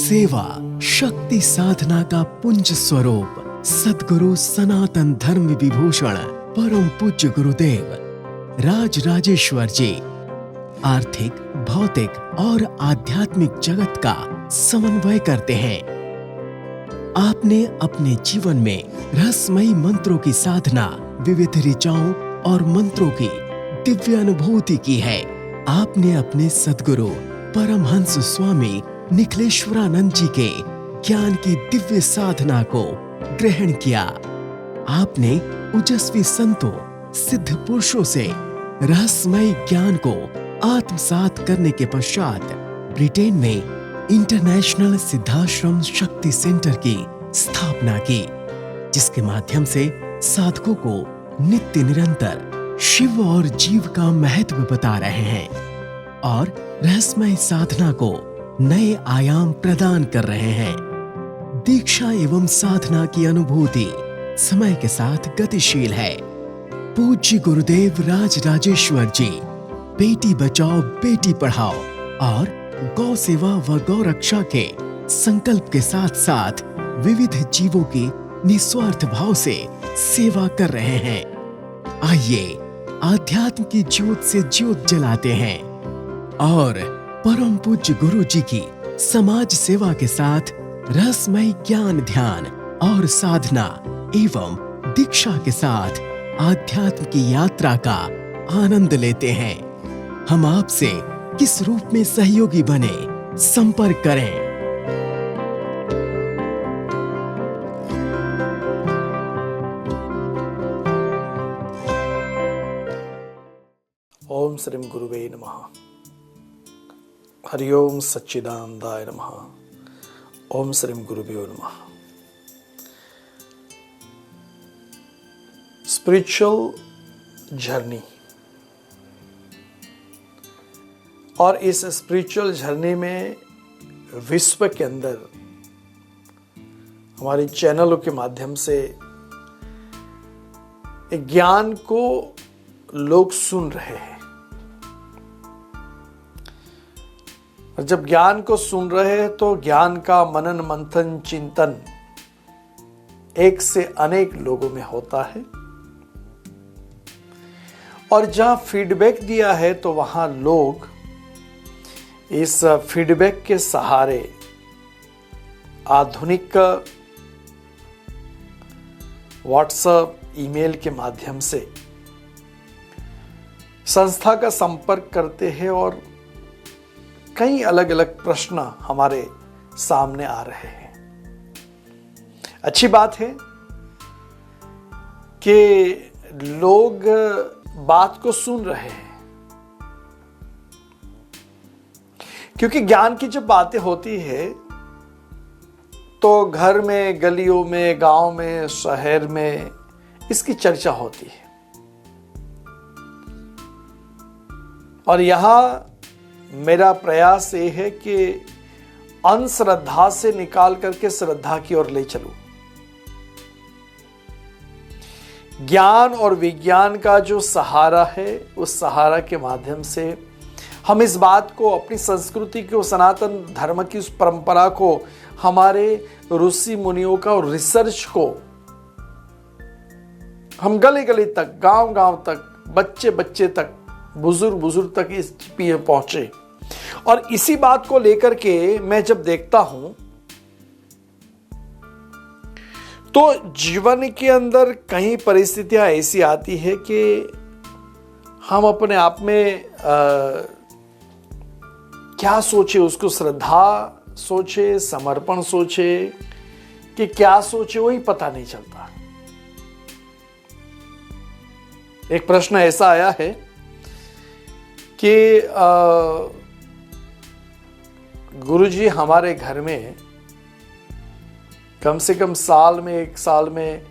सेवा शक्ति साधना का पुंज स्वरूप सद्गुरु सनातन धर्म विभूषण परम पूज्य गुरुदेव राज राजेश्वर जी आर्थिक, भौतिक और आध्यात्मिक जगत का समन्वय करते हैं। आपने अपने जीवन में रहस्यमयी मंत्रों की साधना, विविध ऋचाओं और मंत्रों की दिव्य अनुभूति की है। आपने अपने सद्गुरु परमहंस स्वामी निखिलेश्वरानंद जी के ज्ञान की दिव्य साधना को ग्रहण किया। आपने ओजस्वी संतों, सिद्ध पुरुषों से रहस्यमय ज्ञान को आत्मसात करने के पश्चात ब्रिटेन में इंटरनेशनल सिद्धाश्रम शक्ति सेंटर की स्थापना की, जिसके माध्यम से साधकों को नित्य निरंतर शिव और जीव का महत्व बता रहे हैं और रहस्यमय साधना को नए आयाम प्रदान कर रहे हैं। दीक्षा एवं साधना की अनुभूति समय के साथ गतिशील है। पूज्य गुरुदेव राज राजेश्वर जी बेटी बचाओ बेटी पढ़ाओ और गौ सेवा व गौ रक्षा के संकल्प के साथ साथ विविध जीवों की निस्वार्थ भाव से सेवा कर रहे हैं। आइए आध्यात्म की ज्योत से ज्योत जलाते हैं और परम पूज्य गुरु जी की समाज सेवा के साथ रहस्यमय ज्ञान, ध्यान और साधना एवं दीक्षा के साथ आध्यात्म की यात्रा का आनंद लेते हैं। हम आपसे किस रूप में सहयोगी बने, संपर्क करें। ओम श्रीम गुरुवे नमः। हरि ओम सच्चिदानंदाय नमः। ओम श्रीम गुरुभ्यो नमः। स्पिरिचुअल जर्नी, और इस स्पिरिचुअल जर्नी में विश्व के अंदर हमारे चैनलों के माध्यम से ज्ञान को लोग सुन रहे हैं। और जब ज्ञान को सुन रहे हैं तो ज्ञान का मनन मंथन चिंतन एक से अनेक लोगों में होता है, और जहां फीडबैक दिया है तो वहां लोग इस फीडबैक के सहारे आधुनिक व्हाट्सएप, ईमेल के माध्यम से संस्था का संपर्क करते हैं और कई अलग अलग प्रश्न हमारे सामने आ रहे हैं। अच्छी बात है कि लोग बात को सुन रहे हैं, क्योंकि ज्ञान की जब बातें होती है तो घर में, गलियों में, गांव में, शहर में इसकी चर्चा होती है। और यहां मेरा प्रयास ये है कि अंधश्रद्धा से निकाल करके श्रद्धा की ओर ले चलूं। ज्ञान और विज्ञान का जो सहारा है, उस सहारा के माध्यम से हम इस बात को, अपनी संस्कृति को, सनातन धर्म की उस परंपरा को, हमारे ऋषि मुनियों का और रिसर्च को हम गली गली तक, गांव गांव तक, बच्चे बच्चे तक, बुजुर्ग तक इस पे पहुंचे। और इसी बात को लेकर के मैं जब देखता हूं तो जीवन के अंदर कई परिस्थितियां ऐसी आती है कि हम अपने आप में क्या सोचे, उसको श्रद्धा सोचे, समर्पण सोचे कि क्या सोचे, वही पता नहीं चलता। एक प्रश्न ऐसा आया है कि गुरुजी, हमारे घर में कम से कम एक साल में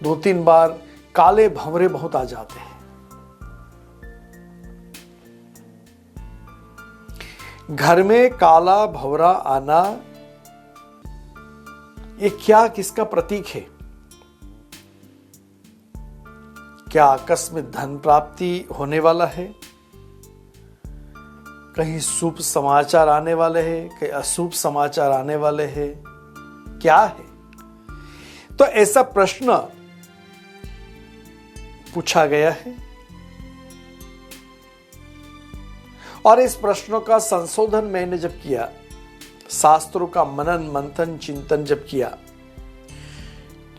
2-3 बार काले भंवरे बहुत आ जाते हैं। घर में काला भंवरा आना ये क्या, किसका प्रतीक है? क्या आकस्मिक धन प्राप्ति होने वाला है, कहीं शुभ समाचार आने वाले हैं, कहीं अशुभ समाचार आने वाले हैं, क्या है? तो ऐसा प्रश्न पूछा गया है और इस प्रश्नों का संशोधन मैंने जब किया, शास्त्रों का मनन मंथन चिंतन जब किया,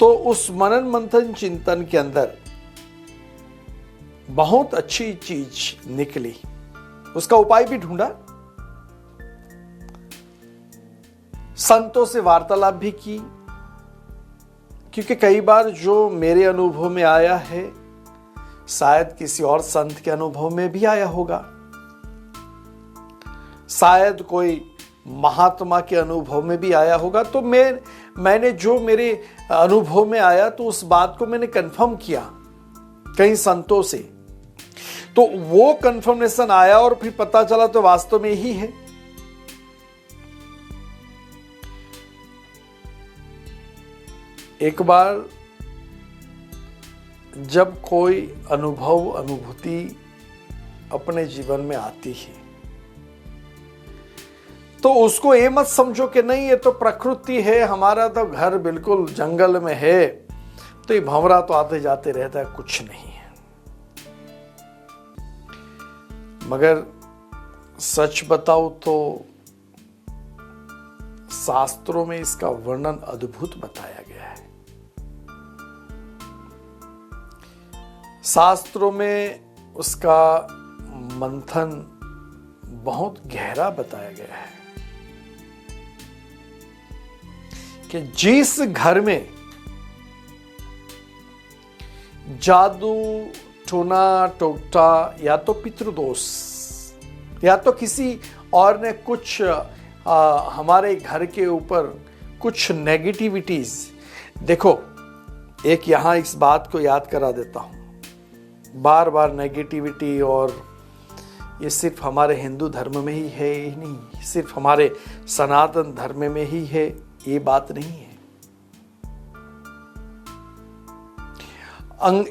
तो उस मनन मंथन चिंतन के अंदर बहुत अच्छी चीज निकली। उसका उपाय भी ढूंढा, संतों से वार्तालाप भी की, क्योंकि कई बार जो मेरे अनुभव में आया है शायद किसी और संत के अनुभव में भी आया होगा, शायद कोई महात्मा के अनुभव में भी आया होगा। तो मैंने जो मेरे अनुभव में आया तो उस बात को मैंने कंफर्म किया कई संतों से, तो वो कंफर्मेशन आया और फिर पता चला तो वास्तव में ही है। एक बार जब कोई अनुभूति अपने जीवन में आती है तो उसको ये मत समझो कि नहीं ये तो प्रकृति है, हमारा तो घर बिल्कुल जंगल में है, तो ये भंवरा तो आते जाते रहता है, कुछ नहीं है। मगर सच बताओ तो शास्त्रों में इसका वर्णन अद्भुत बताया गया है। शास्त्रों में उसका मंथन बहुत गहरा बताया गया है कि जिस घर में जादू टोना टोटा या तो पितृदोष या तो किसी और ने कुछ हमारे घर के ऊपर कुछ नेगेटिविटीज, देखो एक यहां इस बात को याद करा देता हूं, बार बार नेगेटिविटी और ये सिर्फ हमारे हिंदू धर्म में ही है, ही नहीं सिर्फ हमारे सनातन धर्म में ही है, ये बात नहीं है।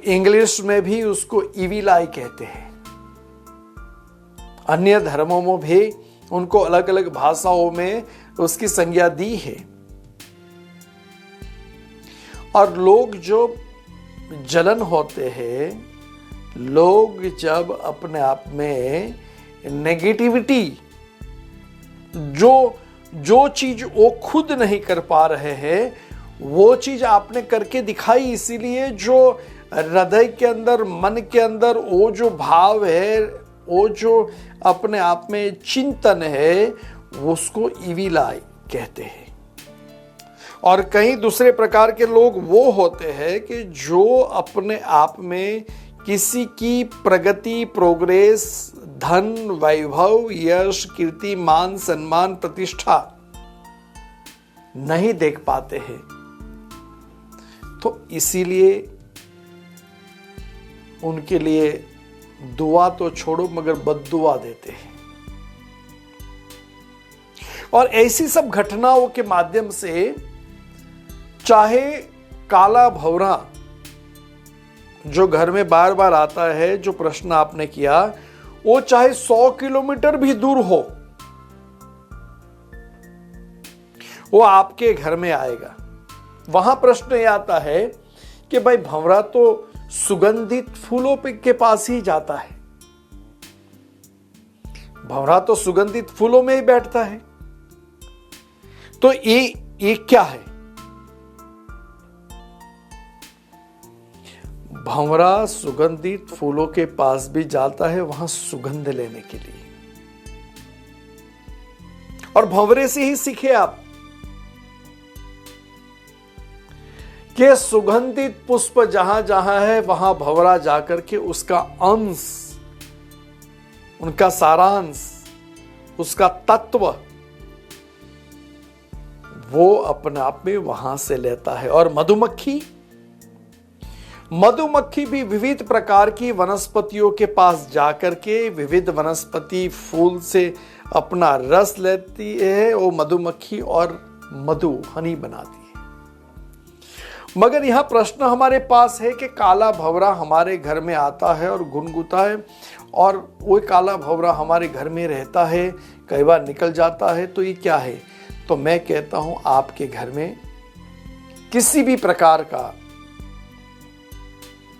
इंग्लिश में भी उसको इविल आई कहते हैं, अन्य धर्मों में भी उनको अलग अलग भाषाओं में उसकी संज्ञा दी है। और लोग जो जलन होते हैं, लोग जब अपने आप में नेगेटिविटी, जो चीज वो खुद नहीं कर पा रहे हैं वो चीज आपने करके दिखाई, इसीलिए जो हृदय के अंदर मन के अंदर वो जो भाव है, वो जो अपने आप में चिंतन है, उसको इविल आई कहते हैं। और कई दूसरे प्रकार के लोग वो होते हैं कि जो अपने आप में किसी की प्रगति, प्रोग्रेस, धन, वैभव, यश, कीर्ति, मान, सम्मान, प्रतिष्ठा नहीं देख पाते हैं, तो इसीलिए उनके लिए दुआ तो छोड़ो मगर बद्दुआ देते हैं। और ऐसी सब घटनाओं के माध्यम से चाहे काला भंवरा जो घर में बार बार आता है, जो प्रश्न आपने किया, वो चाहे 100 किलोमीटर भी दूर हो, वो आपके घर में आएगा। वहां प्रश्न ये आता है कि भाई भंवरा तो सुगंधित फूलों के पास ही जाता है, भंवरा तो सुगंधित फूलों में ही बैठता है, तो ये क्या है? भंवरा सुगंधित फूलों के पास भी जाता है वहां सुगंध लेने के लिए, और भंवरे से ही सीखे आप कि सुगंधित पुष्प जहां जहां है वहां भंवरा जाकर के उसका अंश, उनका सारांश, उसका तत्व वो अपने आप में वहां से लेता है। और मधुमक्खी भी विविध प्रकार की वनस्पतियों के पास जाकर के विविध वनस्पति फूल से अपना रस लेती है, वो मधुमक्खी और मधु हनी बनाती है। मगर यह प्रश्न हमारे पास है कि काला भंवरा हमारे घर में आता है और गुनगुता है, और वो काला भंवरा हमारे घर में रहता है, कई बार निकल जाता है, तो ये क्या है? तो मैं कहता हूं आपके घर में किसी भी प्रकार का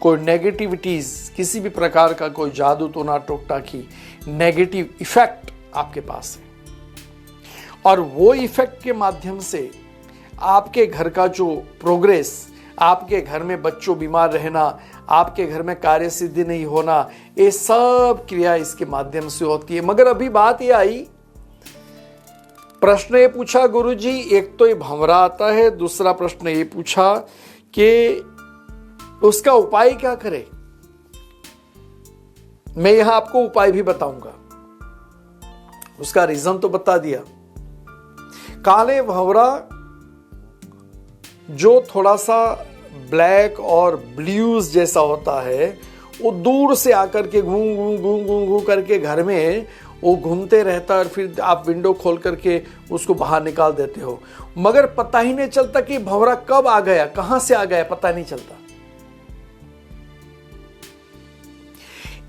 कोई नेगेटिविटीज, किसी भी प्रकार का कोई जादू टोना टोटका की नेगेटिव इफेक्ट आपके पास है, और वो इफेक्ट के माध्यम से आपके घर का जो प्रोग्रेस, आपके घर में बच्चों बीमार रहना, आपके घर में कार्य सिद्धि नहीं होना, ये सब क्रिया इसके माध्यम से होती है। मगर अभी बात ये आई, प्रश्न ये पूछा गुरुजी, एक तो ये भंवरा आता है, दूसरा प्रश्न ये पूछा कि उसका उपाय क्या करें। मैं यहां आपको उपाय भी बताऊंगा, उसका रीजन तो बता दिया। काले भंवरा जो थोड़ा सा ब्लैक और ब्लूज जैसा होता है, वो दूर से आकर के घूं घूं घूं घूं घूं करके घर में वो घूमते रहता है, और फिर आप विंडो खोल करके उसको बाहर निकाल देते हो, मगर पता ही नहीं चलता कि भंवरा कब आ गया, कहां से आ गया, पता नहीं चलता।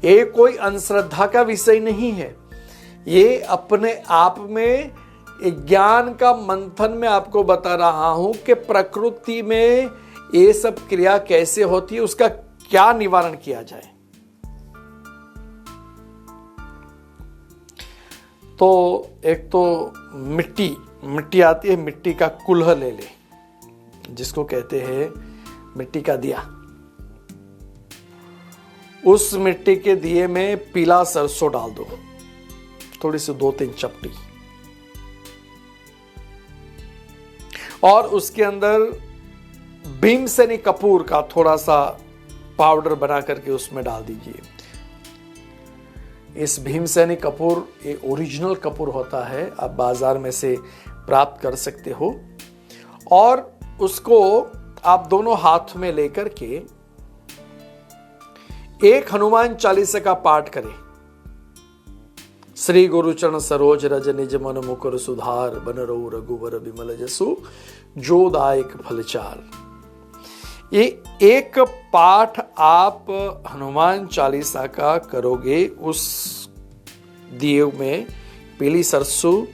ये कोई अंधश्रद्धा का विषय नहीं है, ये अपने आप में ज्ञान का मंथन में आपको बता रहा हूं कि प्रकृति में ये सब क्रिया कैसे होती है, उसका क्या निवारण किया जाए। तो एक तो मिट्टी आती है, मिट्टी का कुल्हा ले ले, जिसको कहते हैं मिट्टी का दिया। उस मिट्टी के दिए में पीला सरसों डाल दो, थोड़ी सी 2-3 चपटी, और उसके अंदर भीमसेनी कपूर का थोड़ा सा पाउडर बना करके उसमें डाल दीजिए। इस भीमसेनी कपूर ये ओरिजिनल कपूर होता है, आप बाजार में से प्राप्त कर सकते हो, और उसको आप दोनों हाथ में लेकर के एक हनुमान चालीसा का पाठ करें। श्री गुरु चरण सरोज रज निज मन मुकुर सुधार, बन रघु रघुवर बिमल जसु जो दायक फलचार। ये एक पाठ आप हनुमान चालीसा का करोगे, उस दिए में पीली सरसों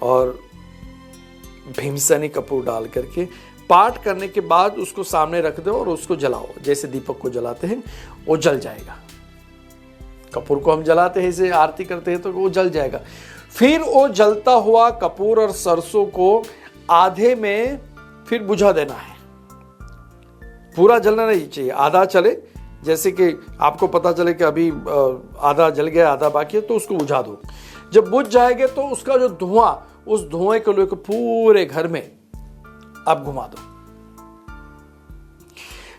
और भीमसेनी कपूर डाल करके पाठ करने के बाद उसको सामने रख दो और उसको जलाओ, जैसे दीपक को जलाते हैं वो जल जाएगा। कपूर को हम जलाते हैं, इसे आरती करते हैं तो वो जल जाएगा। फिर वो जलता हुआ कपूर और सरसों को आधे में फिर बुझा देना है, पूरा जलना नहीं चाहिए, आधा चले, जैसे कि आपको पता चले कि अभी आधा जल गया आधा बाकी है, तो उसको बुझा दो। जब बुझ जाएगा तो उसका जो धुआं, उस धुएं को लेकर पूरे घर में आप घुमा दो।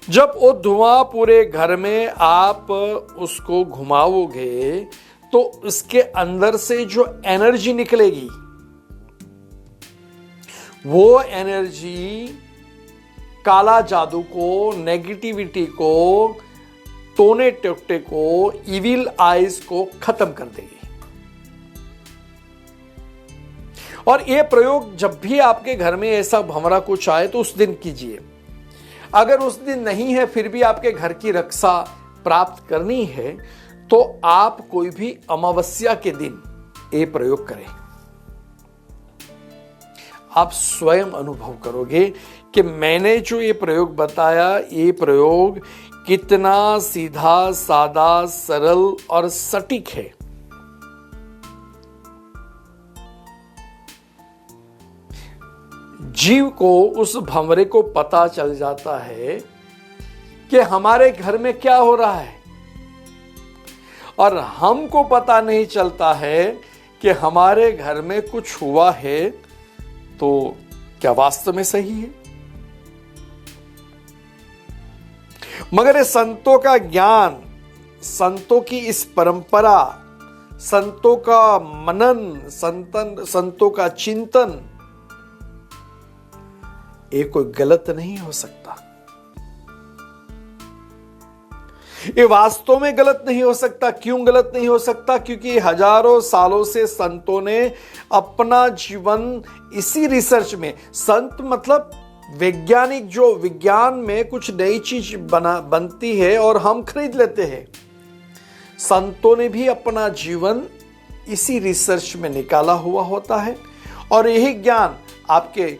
जब वो धुआं पूरे घर में आप उसको घुमाओगे तो उसके अंदर से जो एनर्जी निकलेगी, वो एनर्जी काला जादू को, नेगेटिविटी को, टोने टोटे को, इविल आइज को खत्म कर देगी। और ये प्रयोग जब भी आपके घर में ऐसा भंवरा कुछ आए तो उस दिन कीजिए। अगर उस दिन नहीं है फिर भी आपके घर की रक्षा प्राप्त करनी है तो आप कोई भी अमावस्या के दिन ये प्रयोग करें। आप स्वयं अनुभव करोगे कि मैंने जो ये प्रयोग बताया, ये प्रयोग कितना सीधा सादा सरल और सटीक है। जीव को, उस भंवरे को पता चल जाता है कि हमारे घर में क्या हो रहा है, और हमको पता नहीं चलता है कि हमारे घर में कुछ हुआ है, तो क्या वास्तव में सही है? मगर ये संतों का ज्ञान, संतों की इस परंपरा, संतों का मनन, संतों का चिंतन, ये कोई गलत नहीं हो सकता। ये वास्तव में गलत नहीं हो सकता। क्यों गलत नहीं हो सकता? क्योंकि हजारों सालों से संतों ने अपना जीवन इसी रिसर्च में, संत मतलब वैज्ञानिक जो विज्ञान में कुछ नई चीज बनती है और हम खरीद लेते हैं। संतों ने भी अपना जीवन इसी रिसर्च में निकाला हुआ होता है और यही ज्ञान आपके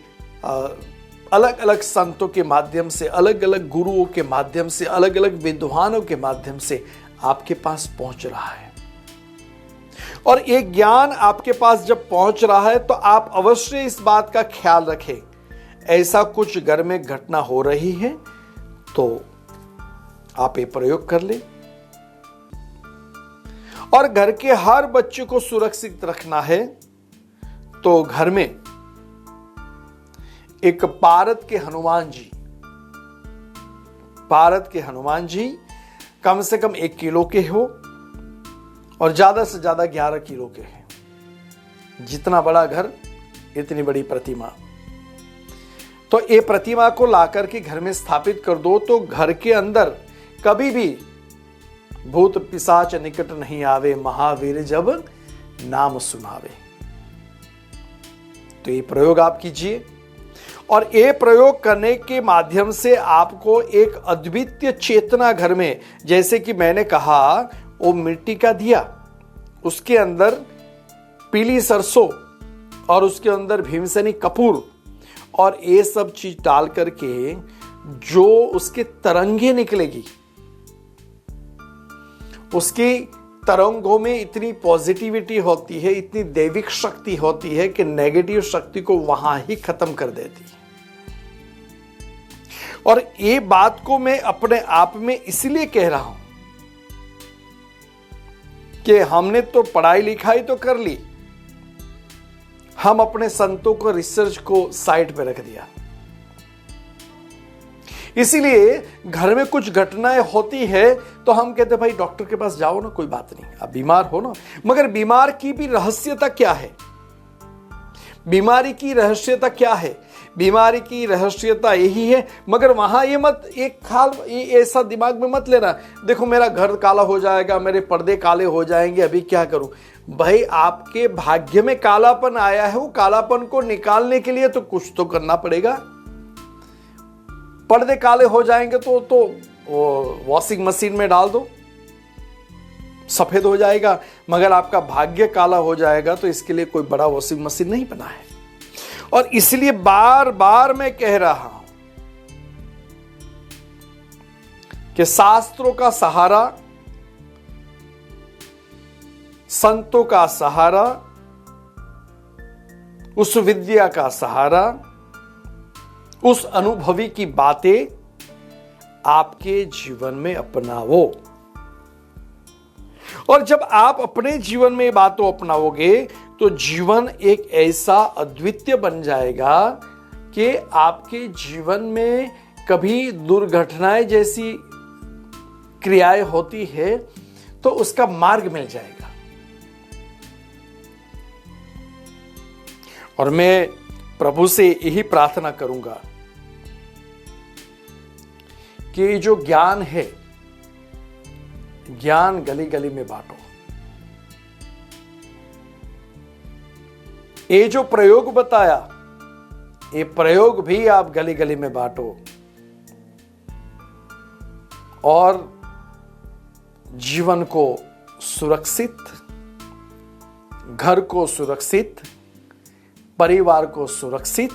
अलग अलग संतों के माध्यम से, अलग अलग गुरुओं के माध्यम से, अलग अलग विद्वानों के माध्यम से आपके पास पहुंच रहा है। और ये ज्ञान आपके पास जब पहुंच रहा है तो आप अवश्य इस बात का ख्याल रखें, ऐसा कुछ घर में घटना हो रही है तो आप ये प्रयोग कर लें। और घर के हर बच्चे को सुरक्षित रखना है तो घर में एक भारत के हनुमान जी कम से कम 1 किलो के हो और ज्यादा से ज्यादा 11 किलो के हैं। जितना बड़ा घर इतनी बड़ी प्रतिमा। तो ये प्रतिमा को लाकर के घर में स्थापित कर दो तो घर के अंदर कभी भी भूत पिशाच निकट नहीं आवे, महावीर जब नाम सुनावे। तो ये प्रयोग आप कीजिए और ये प्रयोग करने के माध्यम से आपको एक अद्वितीय चेतना घर में, जैसे कि मैंने कहा वो मिट्टी का दिया, उसके अंदर पीली सरसों और उसके अंदर भीमसेनी कपूर और ये सब चीज डाल करके जो उसके तरंगे निकलेगी, उसकी तरंगों में इतनी पॉजिटिविटी होती है, इतनी दैविक शक्ति होती है कि नेगेटिव शक्ति को वहां ही खत्म कर देती है। और ये बात को मैं अपने आप में इसलिए कह रहा हूं कि हमने तो पढ़ाई लिखाई तो कर ली, हम अपने संतों को रिसर्च को साइड पे रख दिया। इसीलिए घर में कुछ घटनाएं होती है तो हम कहते भाई डॉक्टर के पास जाओ ना, कोई बात नहीं, आप बीमार हो ना। मगर बीमार की भी रहस्यता क्या है? बीमारी की रहस्यता क्या है? बीमारी की रहस्यता यही है। मगर वहां ये मत एक ख्याल ऐसा दिमाग में मत लेना, देखो मेरा घर काला हो जाएगा, मेरे पर्दे काले हो जाएंगे, अभी क्या करूं। भाई आपके भाग्य में कालापन आया है, वो कालापन को निकालने के लिए तो कुछ तो करना पड़ेगा। पर्दे काले हो जाएंगे तो वॉशिंग मशीन में डाल दो, सफेद हो जाएगा। मगर आपका भाग्य काला हो जाएगा तो इसके लिए कोई बड़ा वॉशिंग मशीन नहीं बना है। और इसलिए बार बार मैं कह रहा हूं कि शास्त्रों का सहारा, संतों का सहारा, उस विद्या का सहारा, उस अनुभवी की बातें आपके जीवन में अपनाओ। और जब आप अपने जीवन में बातों अपनाओगे तो जीवन एक ऐसा अद्वितीय बन जाएगा कि आपके जीवन में कभी दुर्घटनाएं जैसी क्रियाएं होती है तो उसका मार्ग मिल जाएगा। और मैं प्रभु से यही प्रार्थना करूंगा कि जो ज्ञान है, ज्ञान गली गली में बांटो। ये जो प्रयोग बताया, ये प्रयोग भी आप गली गली में बांटो और जीवन को सुरक्षित, घर को सुरक्षित, परिवार को सुरक्षित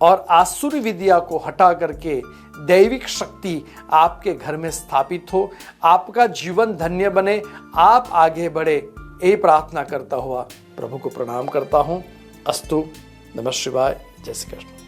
और आसुरी विद्या को हटा करके दैविक शक्ति आपके घर में स्थापित हो, आपका जीवन धन्य बने, आप आगे बढ़े, यही प्रार्थना करता हुआ प्रभु को प्रणाम करता हूं। अस्तु। नमः शिवाय। जय श्री कृष्ण।